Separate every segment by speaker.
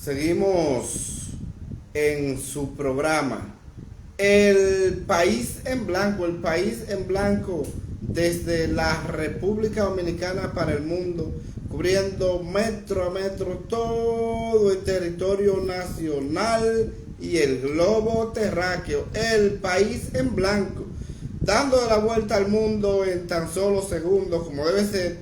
Speaker 1: Seguimos en su programa El País en Blanco, el País en Blanco desde la República Dominicana para el mundo, cubriendo metro a metro todo el territorio nacional y el globo terráqueo. El País en Blanco, dando la vuelta al mundo en tan solo segundos, como debe ser,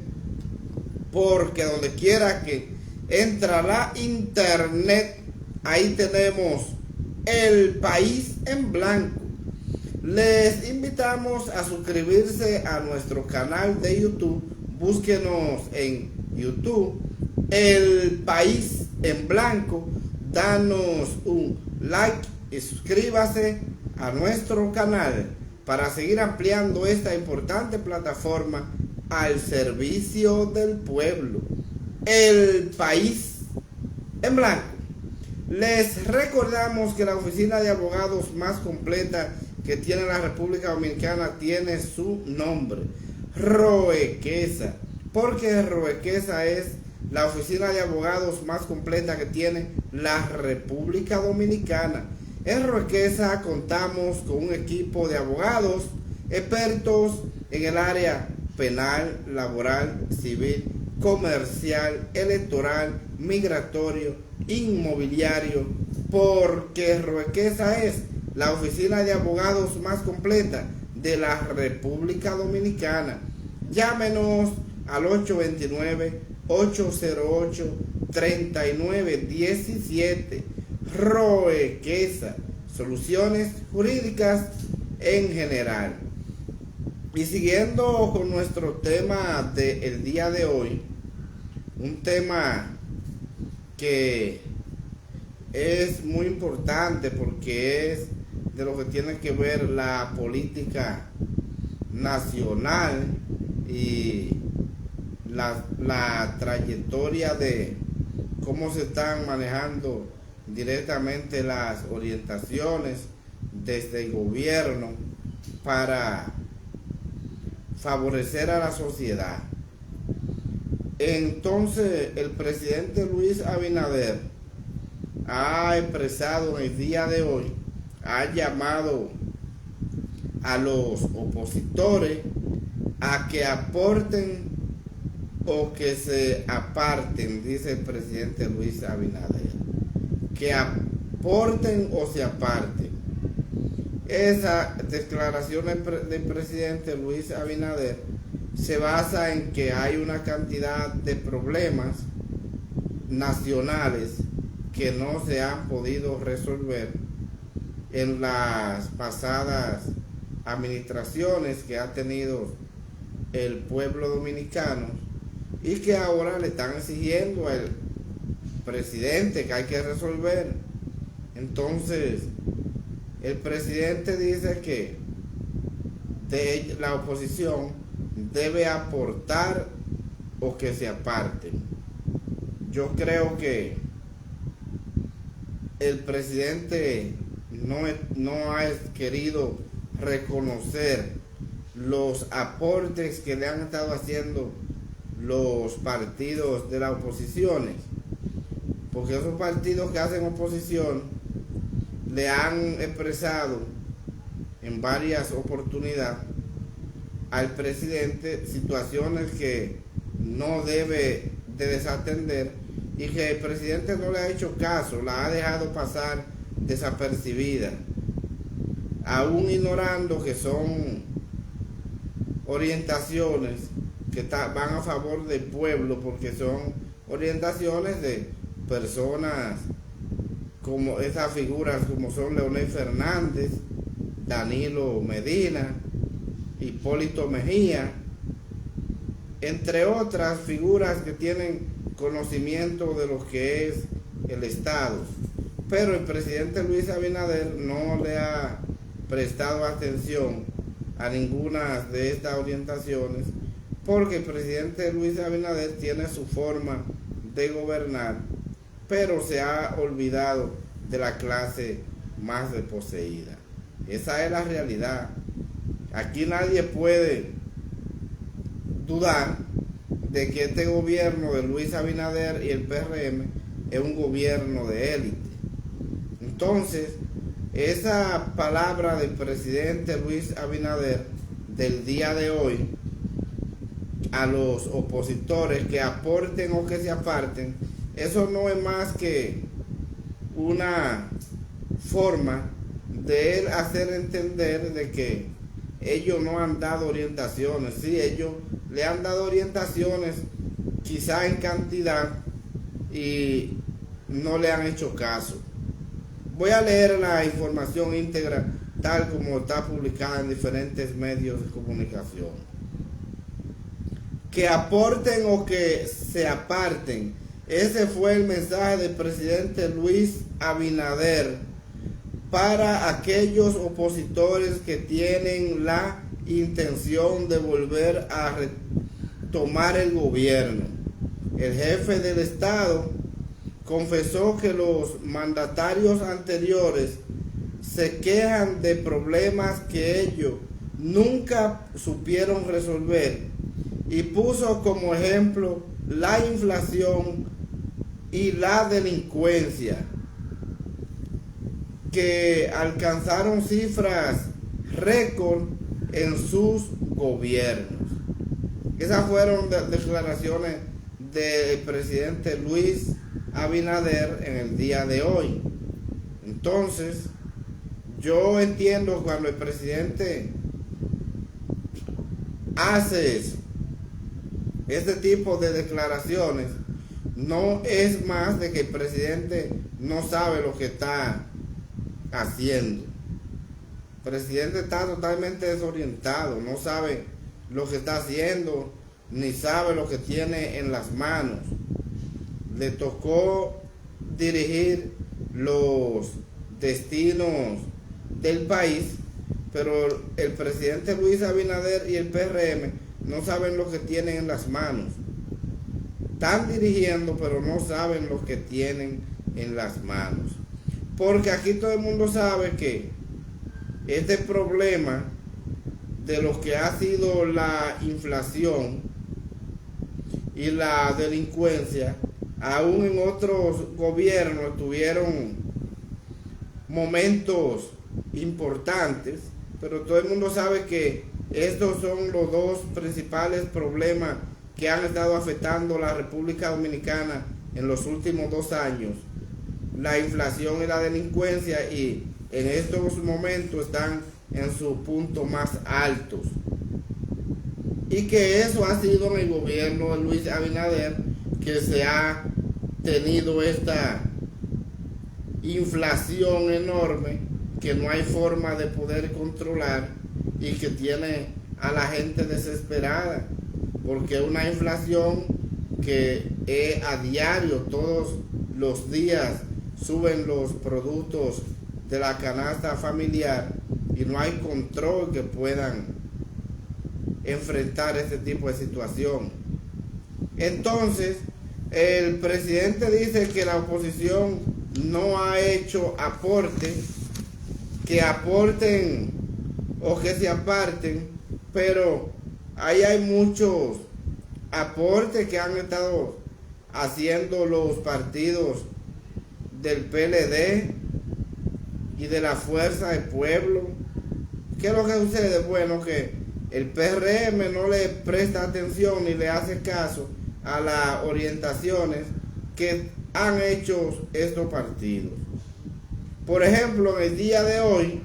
Speaker 1: porque donde quiera que entra la internet, ahí tenemos El País en Blanco. Les invitamos a suscribirse a nuestro canal de YouTube. Búsquenos en YouTube, El País en Blanco. Danos un like y suscríbase a nuestro canal para seguir ampliando esta importante plataforma al servicio del pueblo. El País en Blanco. Les recordamos que la oficina de abogados más completa que tiene la República Dominicana tiene su nombre, Roequesa, porque Roequesa es la oficina de abogados más completa que tiene la República Dominicana. En Roequesa contamos con un equipo de abogados expertos en el área penal, laboral, civil, comercial, electoral, migratorio, inmobiliario, porque Roequesa es la oficina de abogados más completa de la República Dominicana. Llámenos al 829-808-3917. Roequesa, soluciones jurídicas en general. Y siguiendo con nuestro tema del día de hoy, un tema que es muy importante porque es de lo que tiene que ver la política nacional y la trayectoria de cómo se están manejando directamente las orientaciones desde el gobierno para favorecer a la sociedad. Entonces, el presidente Luis Abinader ha expresado en el día de hoy, ha llamado a los opositores a que aporten o que se aparten, dice el presidente Luis Abinader, que aporten o se aparten. Esa declaración del presidente Luis Abinader se basa en que hay una cantidad de problemas nacionales que no se han podido resolver en las pasadas administraciones que ha tenido el pueblo dominicano y que ahora le están exigiendo al presidente que hay que resolver. Entonces, el presidente dice que la oposición debe aportar o que se aparten. Yo creo que el presidente no ha querido reconocer los aportes que le han estado haciendo los partidos de la oposición, porque esos partidos que hacen oposición le han expresado en varias oportunidades al presidente situaciones que no debe de desatender y que el presidente no le ha hecho caso, la ha dejado pasar desapercibida, aún ignorando que son orientaciones que van a favor del pueblo, porque son orientaciones de personas como esas figuras como son Leonel Fernández, Danilo Medina, Hipólito Mejía, entre otras figuras que tienen conocimiento de lo que es el Estado. Pero el presidente Luis Abinader no le ha prestado atención a ninguna de estas orientaciones, porque el presidente Luis Abinader tiene su forma de gobernar, pero se ha olvidado de la clase más desposeída. Esa es la realidad. Aquí nadie puede dudar de que este gobierno de Luis Abinader y el PRM es un gobierno de élite. Entonces, esa palabra del presidente Luis Abinader del día de hoy a los opositores que aporten o que se aparten, eso no es más que una forma de él hacer entender de que ellos no han dado orientaciones. Sí, ellos le han dado orientaciones quizá en cantidad y no le han hecho caso. Voy a leer la información íntegra tal como está publicada en diferentes medios de comunicación. Que aporten o que se aparten. Ese fue el mensaje del presidente Luis Abinader para aquellos opositores que tienen la intención de volver a retomar el gobierno. El jefe del Estado confesó que los mandatarios anteriores se quejan de problemas que ellos nunca supieron resolver y puso como ejemplo la inflación y la delincuencia, que alcanzaron cifras récord en sus gobiernos. Esas fueron declaraciones del presidente Luis Abinader en el día de hoy. Entonces, yo entiendo cuando el presidente hace eso, este tipo de declaraciones, no es más de que el presidente no sabe lo que está haciendo. El presidente está totalmente desorientado, no sabe lo que está haciendo, ni sabe lo que tiene en las manos. Le tocó dirigir los destinos del país, pero el presidente Luis Abinader y el PRM no saben lo que tienen en las manos. Están dirigiendo, pero no saben lo que tienen en las manos. Porque aquí todo el mundo sabe que este problema de lo que ha sido la inflación y la delincuencia, aún en otros gobiernos tuvieron momentos importantes, pero todo el mundo sabe que estos son los dos principales problemas que han estado afectando a la República Dominicana en los últimos 2 años. La inflación y la delincuencia, y en estos momentos están en sus puntos más altos. Y que eso ha sido en el gobierno de Luis Abinader que se ha tenido esta inflación enorme que no hay forma de poder controlar y que tiene a la gente desesperada, porque es una inflación que es a diario, todos los días suben los productos de la canasta familiar y no hay control que puedan enfrentar este tipo de situación. Entonces, el presidente dice que la oposición no ha hecho aporte, que aporten o que se aparten, pero ahí hay muchos aportes que han estado haciendo los partidos del PLD y de la Fuerza del Pueblo. ¿Qué es lo que sucede? Bueno, que el PRM no le presta atención ni le hace caso a las orientaciones que han hecho estos partidos. Por ejemplo, en el día de hoy,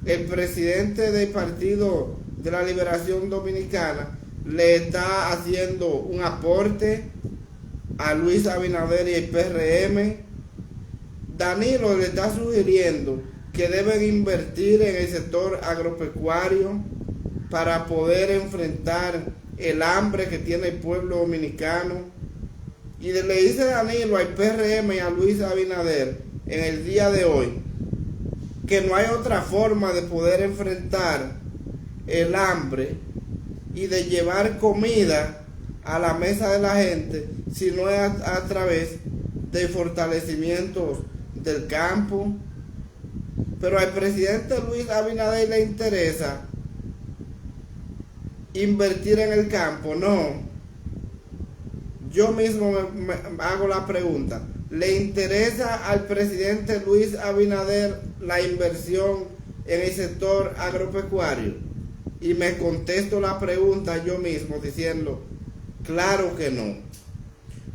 Speaker 1: el presidente del Partido de la Liberación Dominicana le está haciendo un aporte a Luis Abinader y el PRM. Danilo le está sugiriendo que deben invertir en el sector agropecuario para poder enfrentar el hambre que tiene el pueblo dominicano. Y le dice Danilo al PRM y a Luis Abinader en el día de hoy que no hay otra forma de poder enfrentar el hambre y de llevar comida a la mesa de la gente si no es a través de fortalecimientos del campo. Pero al presidente Luis Abinader le interesa invertir en el campo. No, yo mismo me hago la pregunta, ¿Le interesa al presidente Luis Abinader la inversión en el sector agropecuario? Y me contesto la pregunta yo mismo diciendo, claro que no.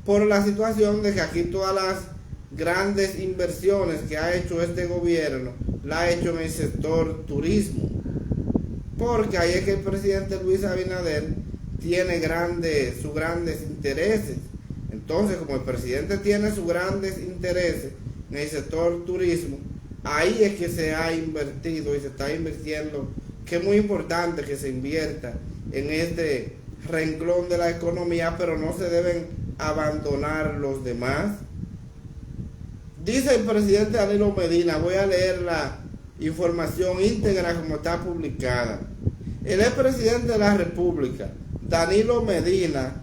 Speaker 1: Por la situación de que aquí todas las grandes inversiones que ha hecho este gobierno, la ha hecho en el sector turismo. Porque ahí es que el presidente Luis Abinader tiene sus grandes intereses. Entonces, como el presidente tiene sus grandes intereses en el sector turismo, ahí es que se ha invertido y se está invirtiendo, que es muy importante que se invierta en este renglón de la economía, pero no se deben abandonar los demás. Dice el presidente Danilo Medina, voy a leer la información íntegra como está publicada. El expresidente de la República, Danilo Medina,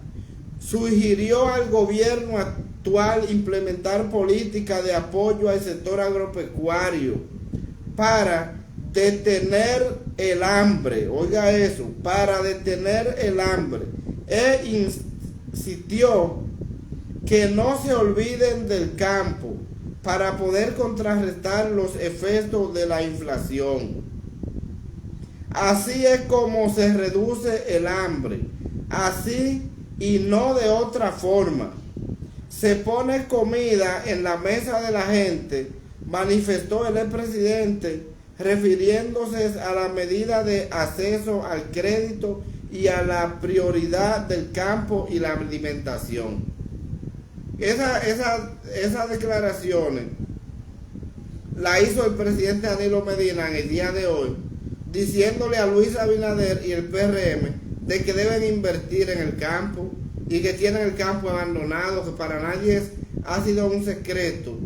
Speaker 1: sugirió al gobierno actual implementar políticas de apoyo al sector agropecuario para detener el hambre. Oiga eso, para detener el hambre. E insistió que no se olviden del campo para poder contrarrestar los efectos de la inflación. Así es como se reduce el hambre, así y no de otra forma. Se pone comida en la mesa de la gente, manifestó el expresidente, refiriéndose a la medida de acceso al crédito y a la prioridad del campo y la alimentación. Esas declaraciones la hizo el presidente Danilo Medina en el día de hoy, diciéndole a Luis Abinader y el PRM de que deben invertir en el campo y que tienen el campo abandonado, que para nadie ha sido un secreto,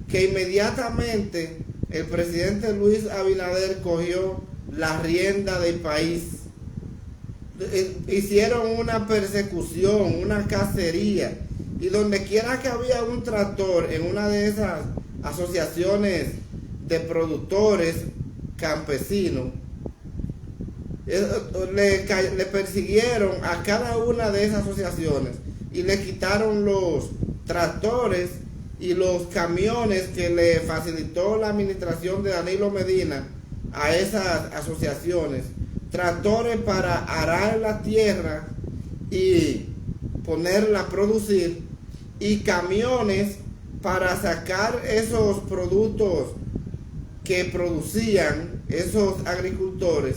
Speaker 1: que inmediatamente el presidente Luis Abinader cogió la rienda del país. Hicieron una persecución, una cacería, y donde quiera que había un tractor en una de esas asociaciones de productores campesinos, le persiguieron a cada una de esas asociaciones y le quitaron los tractores y los camiones que le facilitó la administración de Danilo Medina a esas asociaciones, tractores para arar la tierra y ponerla a producir, y camiones para sacar esos productos que producían esos agricultores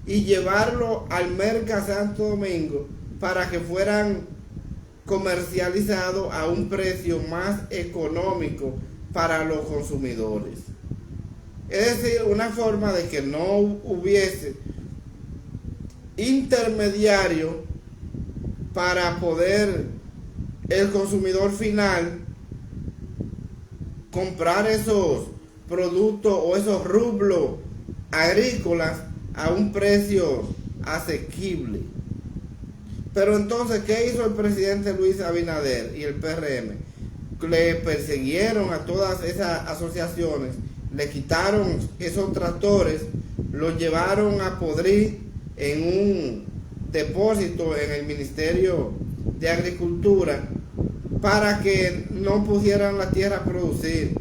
Speaker 1: y llevarlo al Merca Santo Domingo para que fueran comercializados a un precio más económico para los consumidores. Es decir, una forma de que no hubiese intermediario para poder el consumidor final comprar esos productos o esos rublos agrícolas a un precio asequible. Pero entonces, ¿qué hizo el presidente Luis Abinader y el PRM? Le persiguieron a todas esas asociaciones, le quitaron esos tractores, los llevaron a podrir en un depósito en el Ministerio de Agricultura para que no pusieran la tierra a producir.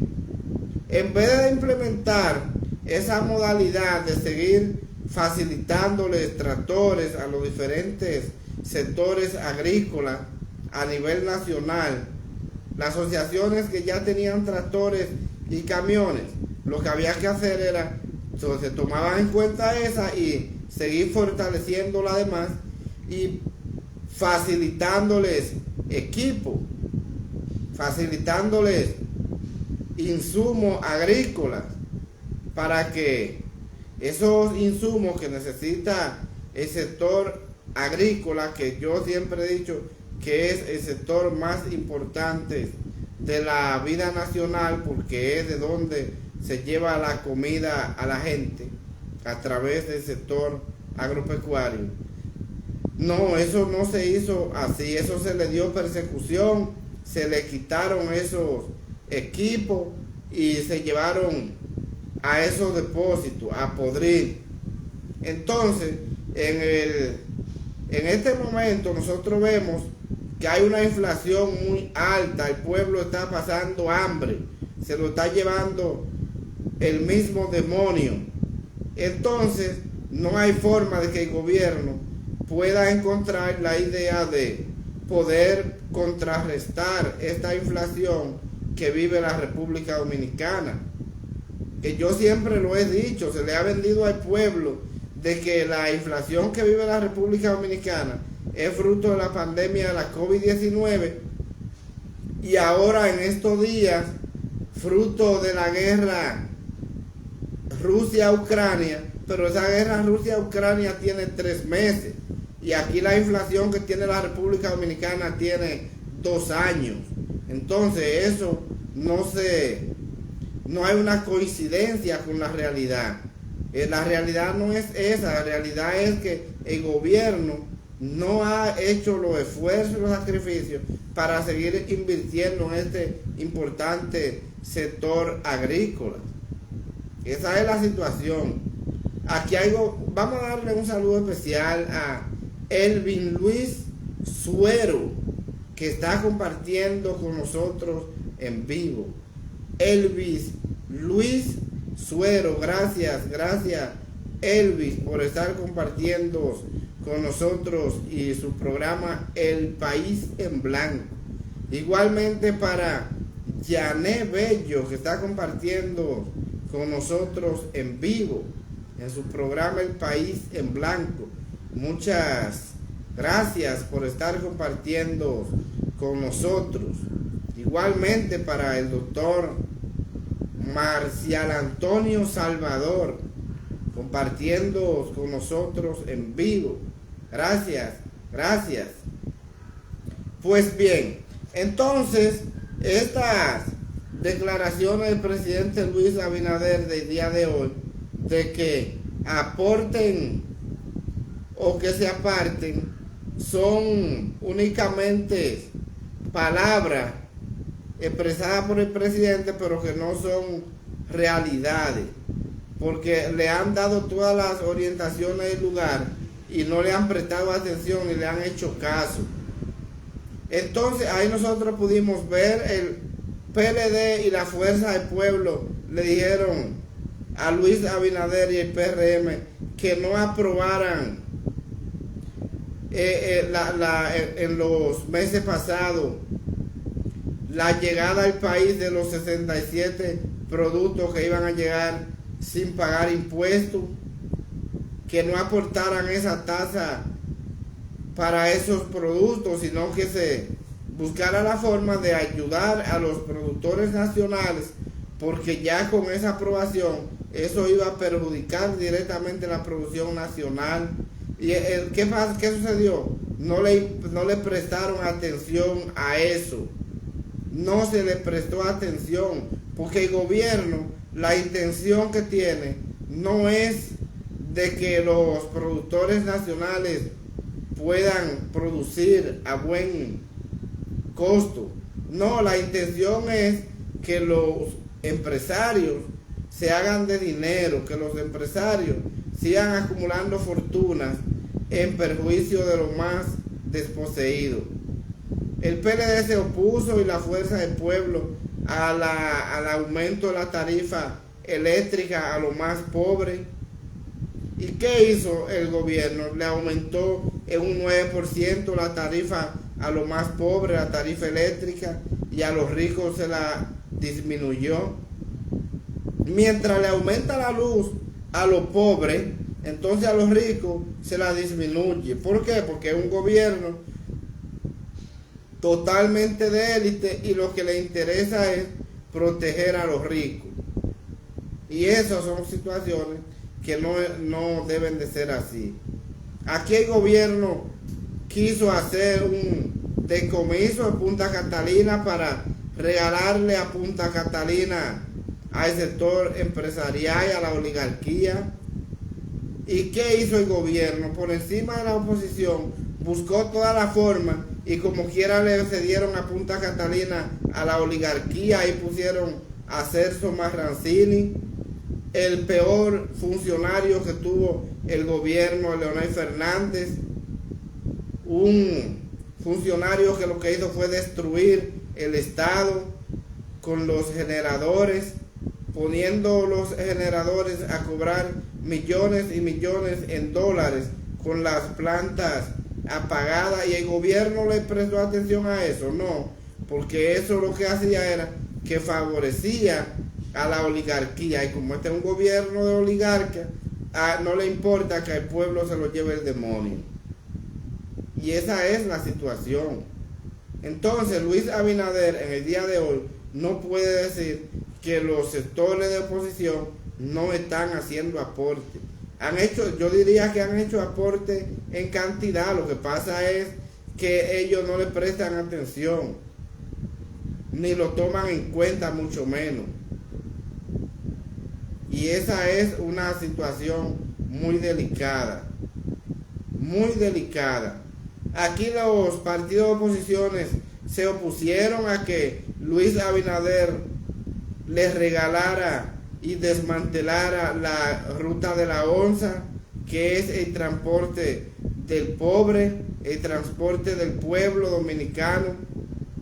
Speaker 1: En vez de implementar esa modalidad de seguir facilitándoles tractores a los diferentes sectores agrícolas a nivel nacional, las asociaciones que ya tenían tractores y camiones, lo que había que hacer era, se tomaban en cuenta esa y seguir fortaleciendo la demás y facilitándoles equipo, facilitándoles insumos agrícolas para que esos insumos que necesita el sector agrícola, que yo siempre he dicho que es el sector más importante de la vida nacional, porque es de donde se lleva la comida a la gente a través del sector agropecuario. No, eso no se hizo así, eso se le dio persecución, se le quitaron esos equipos y se llevaron a esos depósitos a podrir. Entonces, en este momento nosotros vemos que hay una inflación muy alta, el pueblo está pasando hambre, se lo está llevando el mismo demonio. Entonces, no hay forma de que el gobierno pueda encontrar la idea de poder contrarrestar esta inflación que vive la República Dominicana. Que yo siempre lo he dicho, se le ha vendido al pueblo de que la inflación que vive la República Dominicana es fruto de la pandemia de la COVID-19 y ahora en estos días fruto de la guerra Rusia-Ucrania, pero esa guerra Rusia-Ucrania tiene 3 meses y aquí la inflación que tiene la República Dominicana tiene 2 años. Entonces eso no hay una coincidencia con la realidad. La realidad no es esa, la realidad es que el gobierno no ha hecho los esfuerzos y los sacrificios para seguir invirtiendo en este importante sector agrícola. Esa es la situación. Aquí vamos a darle un saludo especial a Elvin Luis Suero, que está compartiendo con nosotros en vivo. Elvis Luis Suero, gracias Elvis por estar compartiendo con nosotros y su programa El País en Blanco. Igualmente para Yané Bello, que está compartiendo con nosotros en vivo en su programa El País en Blanco. Muchas gracias por estar compartiendo con nosotros. Igualmente para el doctor Marcial Antonio Salvador, compartiendo con nosotros en vivo. Gracias. Pues bien, entonces estas declaraciones del presidente Luis Abinader del día de hoy, de que aporten o que se aparten, son únicamente palabras expresadas por el presidente, pero que no son realidades, porque le han dado todas las orientaciones del lugar y no le han prestado atención ni le han hecho caso. Entonces ahí nosotros pudimos ver el PLD y la Fuerza del Pueblo le dijeron a Luis Abinader y el PRM que no aprobaran en los meses pasados la llegada al país de los 67 productos que iban a llegar sin pagar impuestos, que no aportaran esa tasa para esos productos, sino que se buscara la forma de ayudar a los productores nacionales, porque ya con esa aprobación eso iba a perjudicar directamente la producción nacional. ¿Y qué sucedió? No le prestaron atención a eso. No se le prestó atención, porque el gobierno, la intención que tiene no es de que los productores nacionales puedan producir a buen costo. No, la intención es que los empresarios se hagan de dinero, que los empresarios sigan acumulando fortunas en perjuicio de los más desposeídos. El PLD se opuso y la Fuerza del Pueblo al aumento de la tarifa eléctrica a los más pobres. ¿Y qué hizo el gobierno? Le aumentó en un 9% la tarifa a los más pobres, la tarifa eléctrica, y a los ricos se la disminuyó. Mientras le aumenta la luz a los pobres, entonces a los ricos se la disminuye. ¿Por qué? Porque es un gobierno totalmente de élite y lo que le interesa es proteger a los ricos. Y esas son situaciones que no deben de ser así. Aquí el gobierno quiso hacer un decomiso de Punta Catalina para regalarle a Punta Catalina al sector empresarial y a la oligarquía. ¿Y qué hizo el gobierno? Por encima de la oposición buscó toda la forma y como quiera le cedieron a Punta Catalina a la oligarquía y pusieron a Celso Marrancini, el peor funcionario que tuvo el gobierno de Leonel Fernández, un funcionario que lo que hizo fue destruir el Estado con los generadores, poniendo los generadores a cobrar millones y millones en dólares con las plantas apagadas, y el gobierno le prestó atención a eso. No, porque eso lo que hacía era que favorecía a la oligarquía, y como este es un gobierno de oligarca, no le importa que el pueblo se lo lleve el demonio. Y esa es la situación. Entonces Luis Abinader en el día de hoy no puede decir que los sectores de oposición no están haciendo aporte. Yo diría que han hecho aporte en cantidad. Lo que pasa es que ellos no le prestan atención, ni lo toman en cuenta, mucho menos. Y esa es una situación muy delicada, muy delicada. Aquí los partidos de oposiciones se opusieron a que Luis Abinader les regalara y desmantelara la ruta de la onza, que es el transporte del pobre, el transporte del pueblo dominicano,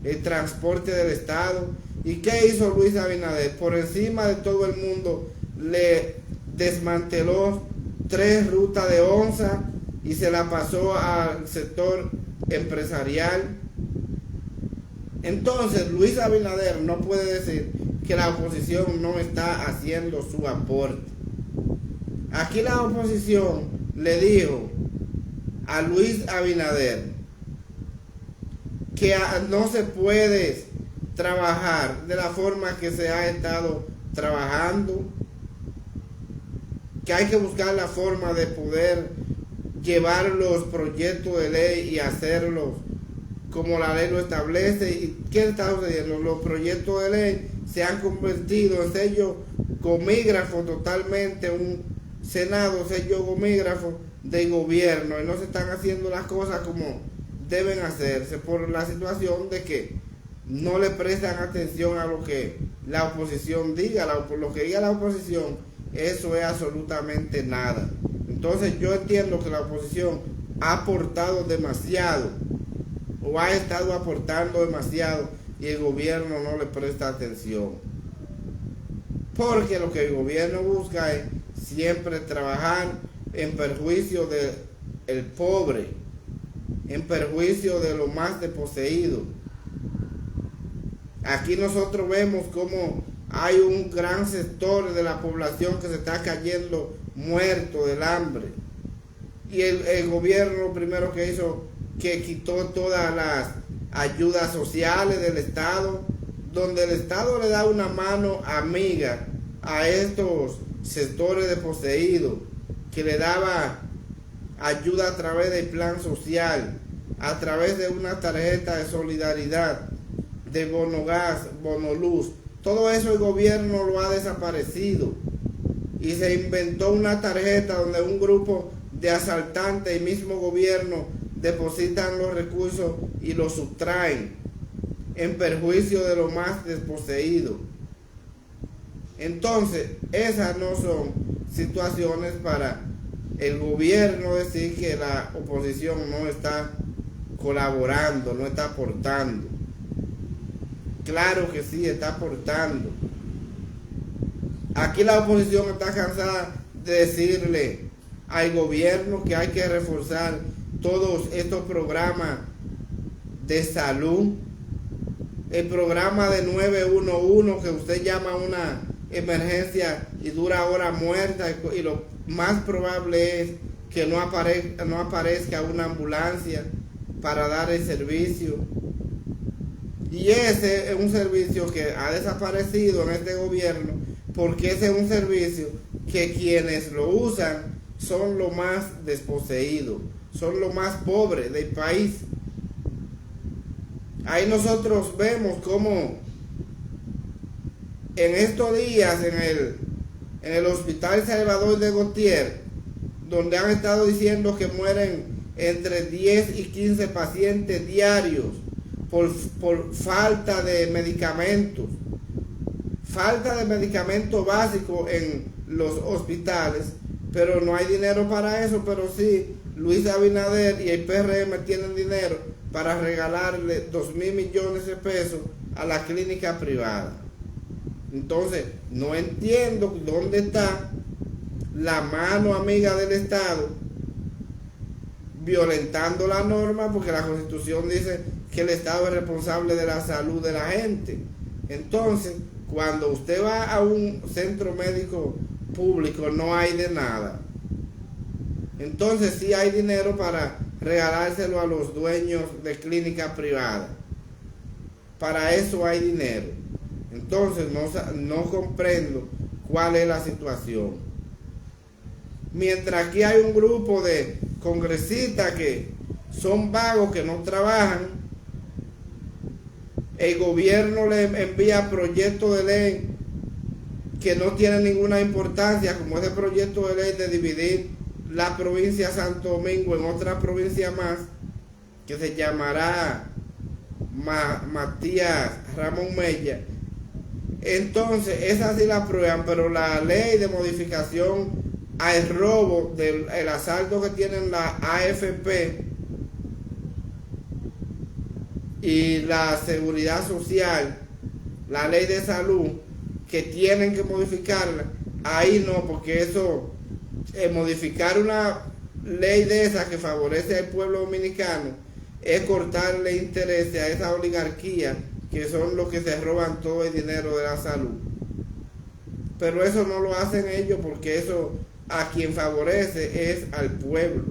Speaker 1: el transporte del Estado. ¿Y qué hizo Luis Abinader? Por encima de todo el mundo le desmanteló 3 rutas de onza y se la pasó al sector empresarial. Entonces Luis Abinader no puede decir que la oposición no está haciendo su aporte. Aquí la oposición le dijo a Luis Abinader que no se puede trabajar de la forma que se ha estado trabajando, que hay que buscar la forma de poder llevar los proyectos de ley y hacerlos como la ley lo establece. ¿Y qué está sucediendo? Los proyectos de ley se han convertido en sello gomígrafo totalmente, un Senado sello gomígrafo del gobierno, y no se están haciendo las cosas como deben hacerse por la situación de que no le prestan atención a lo que la oposición diga. Lo que diga la oposición, eso es absolutamente nada. Entonces yo entiendo que la oposición ha aportado demasiado, o ha estado aportando demasiado, y el gobierno no le presta atención, porque lo que el gobierno busca es siempre trabajar en perjuicio del pobre, en perjuicio de los más desposeídos. Aquí nosotros vemos cómo hay un gran sector de la población que se está cayendo muerto del hambre, y el gobierno lo primero que hizo, que quitó todas las ayudas sociales del Estado, donde el Estado le da una mano amiga a estos sectores desposeídos, que le daba ayuda a través del plan social, a través de una tarjeta de solidaridad, de bono gas, bono luz. Todo eso el gobierno lo ha desaparecido, y se inventó una tarjeta donde un grupo de asaltantes, el mismo gobierno, depositan los recursos y los sustraen en perjuicio de los más desposeídos. Entonces, esas no son situaciones para el gobierno decir que la oposición no está colaborando, no está aportando. Claro que sí, está aportando. Aquí la oposición está cansada de decirle al gobierno que hay que reforzar todos estos programas de salud. El programa de 911, que usted llama a una emergencia y dura hora muerta, y lo más probable es que no aparezca una ambulancia para dar el servicio. Y ese es un servicio que ha desaparecido en este gobierno, porque ese es un servicio que quienes lo usan son los más desposeídos, son los más pobres del país. Ahí nosotros vemos cómo en estos días en el Hospital Salvador de Gautier, donde han estado diciendo que mueren entre 10 y 15 pacientes diarios por falta de medicamentos, básicos en los hospitales, pero no hay dinero para eso. Pero sí, Luis Abinader y el PRM tienen dinero para regalarle 2.000 millones de pesos a la clínica privada. Entonces, no entiendo dónde está la mano amiga del Estado violentando la norma, porque la Constitución dice que el Estado es responsable de la salud de la gente. Entonces, cuando usted va a un centro médico público, no hay de nada. Entonces sí hay dinero para regalárselo a los dueños de clínicas privadas. Para eso hay dinero. Entonces no comprendo cuál es la situación. Mientras aquí hay un grupo de congresistas que son vagos, que no trabajan, el gobierno le envía proyectos de ley que no tienen ninguna importancia, como ese proyecto de ley de dividir la provincia de Santo Domingo en otra provincia más, que se llamará Matías Ramón Mella. Entonces esa sí la aprueban, pero la ley de modificación al robo del asalto que tienen la AFP y la seguridad social, la ley de salud, que tienen que modificarla, ahí no, porque eso, modificar una ley de esa que favorece al pueblo dominicano, es cortarle interés a esa oligarquía que son los que se roban todo el dinero de la salud. Pero eso no lo hacen ellos, porque eso a quien favorece es al pueblo.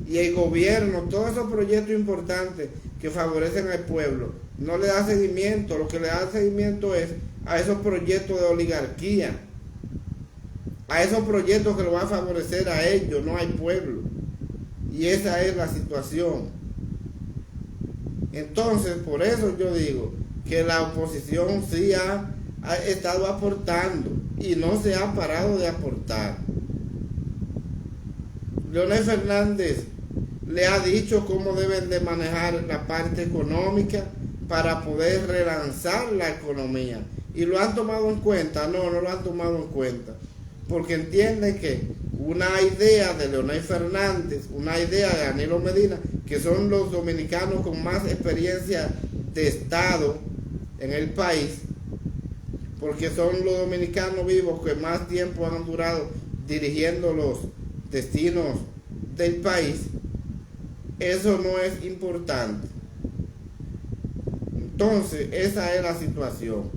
Speaker 1: Y el gobierno, todos esos proyectos importantes que favorecen al pueblo, no le da seguimiento. Lo que le da seguimiento es a esos proyectos de oligarquía, a esos proyectos que lo van a favorecer a ellos, no al pueblo. Y esa es la situación. Entonces, por eso yo digo que la oposición sí ha estado aportando y no se ha parado de aportar. Leonel Fernández le ha dicho cómo deben de manejar la parte económica para poder relanzar la economía. ¿Y lo han tomado en cuenta? No, no lo han tomado en cuenta. Porque entienden que una idea de Leonel Fernández, una idea de Danilo Medina, que son los dominicanos con más experiencia de Estado en el país, porque son los dominicanos vivos que más tiempo han durado dirigiendo los destinos del país, eso no es importante. Entonces, esa es la situación.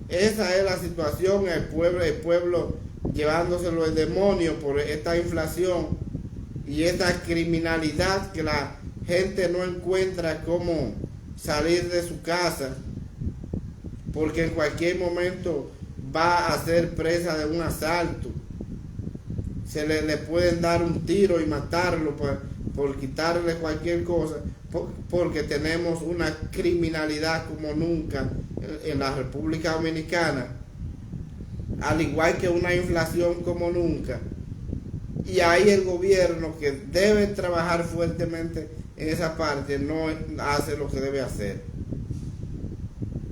Speaker 1: Esa es la situación, el pueblo llevándoselo el demonio por esta inflación y esta criminalidad que la gente no encuentra cómo salir de su casa, porque en cualquier momento va a ser presa de un asalto. Se le pueden dar un tiro y matarlo por quitarle cualquier cosa, porque tenemos una criminalidad como nunca en la República Dominicana, al igual que una inflación como nunca. Y ahí el gobierno, que debe trabajar fuertemente en esa parte, no hace lo que debe hacer.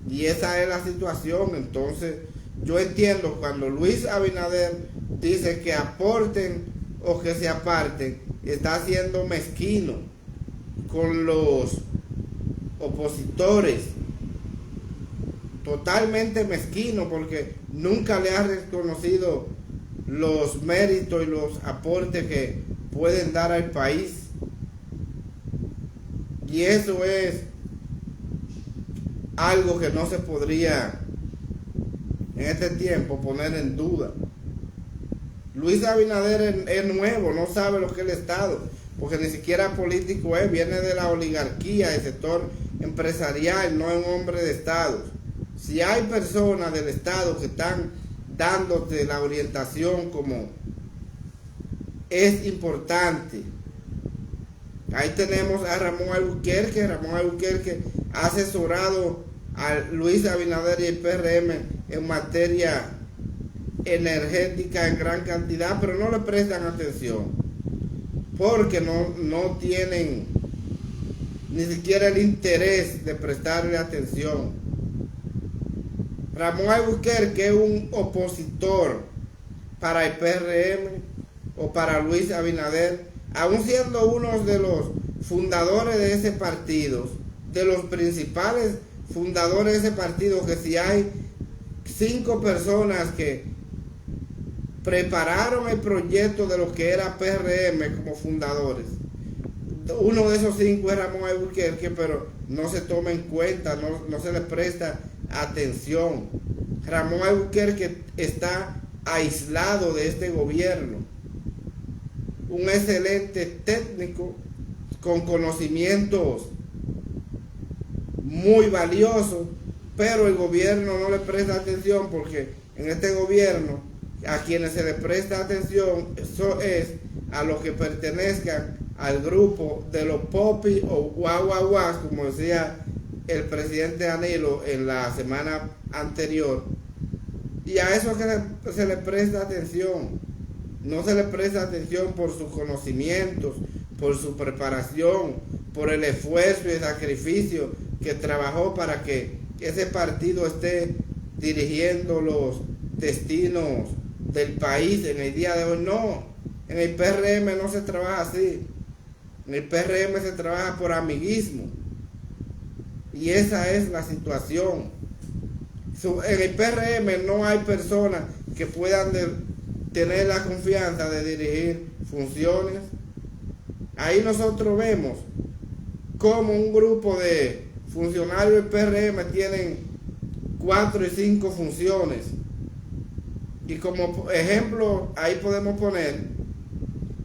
Speaker 1: Y esa es la situación. Entonces yo entiendo cuando Luis Abinader dice que aporten o que se aparten, está siendo mezquino con los opositores, totalmente mezquino, porque nunca le ha reconocido los méritos y los aportes que pueden dar al país. Y eso es algo que no se podría en este tiempo poner en duda. Luis Abinader es nuevo, no sabe lo que es el Estado, porque ni siquiera político es, viene de la oligarquía, del sector empresarial, no es un hombre de Estado. Si hay personas del Estado que están dándote la orientación como es importante, ahí tenemos a Ramón Albuquerque. Ramón Albuquerque ha asesorado a Luis Abinader y el PRM en materia energética en gran cantidad, pero no le prestan atención, porque no tienen ni siquiera el interés de prestarle atención. Ramón Albuquerque es un opositor para el PRM o para Luis Abinader, aún siendo uno de los fundadores de ese partido, de los principales fundadores de ese partido, que si hay 5 personas que prepararon el proyecto de lo que era PRM como fundadores, uno de esos 5 es Ramón Albuquerque, pero no se toma en cuenta, no se le presta atención. Ramón Albuquerque está aislado de este gobierno, un excelente técnico con conocimientos muy valiosos, pero el gobierno no le presta atención, porque en este gobierno a quienes se le presta atención eso es a los que pertenezcan al grupo de los popis o guaguaguas, como decía el presidente Danilo en la semana anterior, y a eso que se le presta atención. No se le presta atención por sus conocimientos, por su preparación, por el esfuerzo y el sacrificio que trabajó para que ese partido esté dirigiendo los destinos del país en el día de hoy. No, en el PRM no se trabaja así. En el PRM se trabaja por amiguismo, y esa es la situación. En el PRM no hay personas que puedan tener la confianza de dirigir funciones. Ahí nosotros vemos como un grupo de funcionarios del PRM tienen 4 y 5 funciones. Y como ejemplo, ahí podemos poner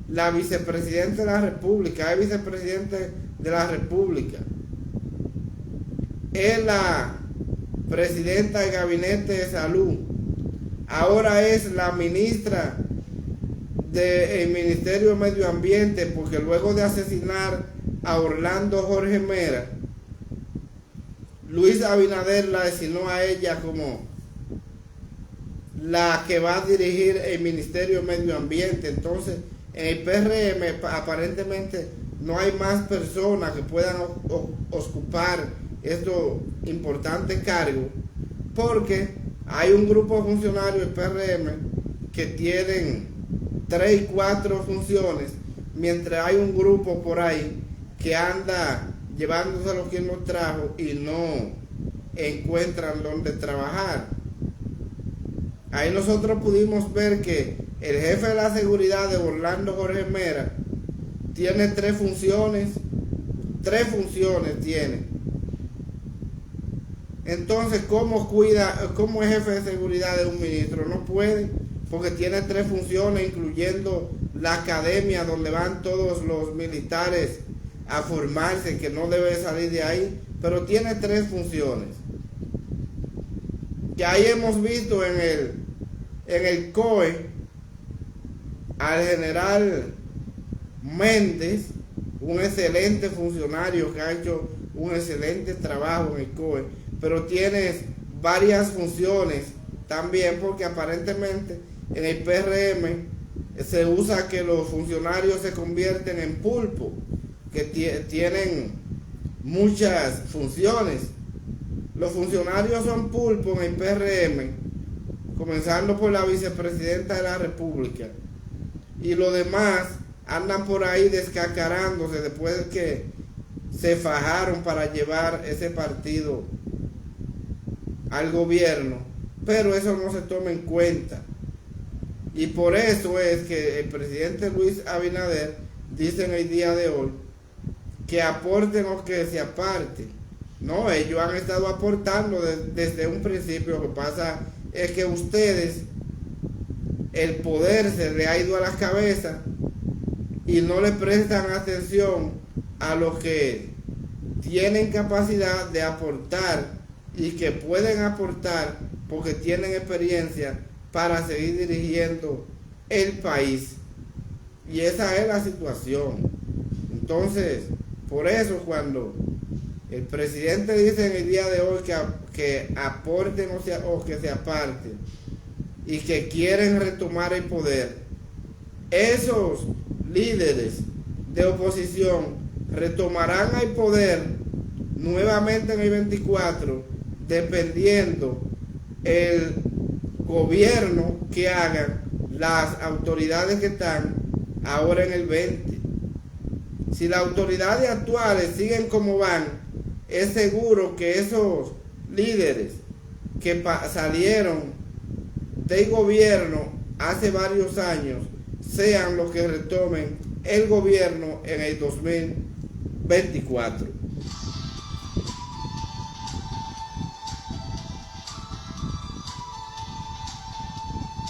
Speaker 1: la vicepresidenta de la República. Hay vicepresidente de la República. Es la presidenta del Gabinete de Salud. Ahora es la ministra del Ministerio de Medio Ambiente, porque luego de asesinar a Orlando Jorge Mera, Luis Abinader la designó a ella como la que va a dirigir el Ministerio de Medio Ambiente. Entonces, en el PRM aparentemente no hay más personas que puedan ocupar estos importantes cargos, porque hay un grupo de funcionarios del PRM que tienen 3 y 4 funciones, mientras hay un grupo por ahí que anda llevándose lo que nos trajo y no encuentran dónde trabajar. Ahí nosotros pudimos ver que el jefe de la seguridad de Orlando Jorge Mera tiene 3 funciones. 3 funciones tiene. Entonces, ¿cómo es jefe de seguridad de un ministro? No puede, porque tiene 3 funciones, incluyendo la academia donde van todos los militares a formarse, que no debe salir de ahí, pero tiene 3 funciones. Que ahí hemos visto en el COE al general Méndez, un excelente funcionario que ha hecho un excelente trabajo en el COE, pero tiene varias funciones también, porque aparentemente en el PRM se usa que los funcionarios se convierten en pulpo, que tienen muchas funciones. Los funcionarios son pulpo en el PRM, comenzando por la vicepresidenta de la República, y los demás andan por ahí descacarándose después de que se fajaron para llevar ese partido al gobierno, pero eso no se toma en cuenta. Y por eso es que el presidente Luis Abinader dice en el día de hoy que aporten o que se aparten. No, ellos han estado aportando desde un principio. Lo que pasa es que ustedes, el poder se le ha ido a las cabezas y no le prestan atención a los que tienen capacidad de aportar y que pueden aportar porque tienen experiencia para seguir dirigiendo el país. Y esa es la situación. Entonces, por eso cuando el presidente dice en el día de hoy que aporten o que se aparten y que quieren retomar el poder, esos líderes de oposición retomarán el poder nuevamente en el 24, dependiendo el gobierno que hagan las autoridades que están ahora en el 20. Si las autoridades actuales siguen como van, es seguro que esos líderes que salieron del gobierno hace varios años sean los que retomen el gobierno en el 2024.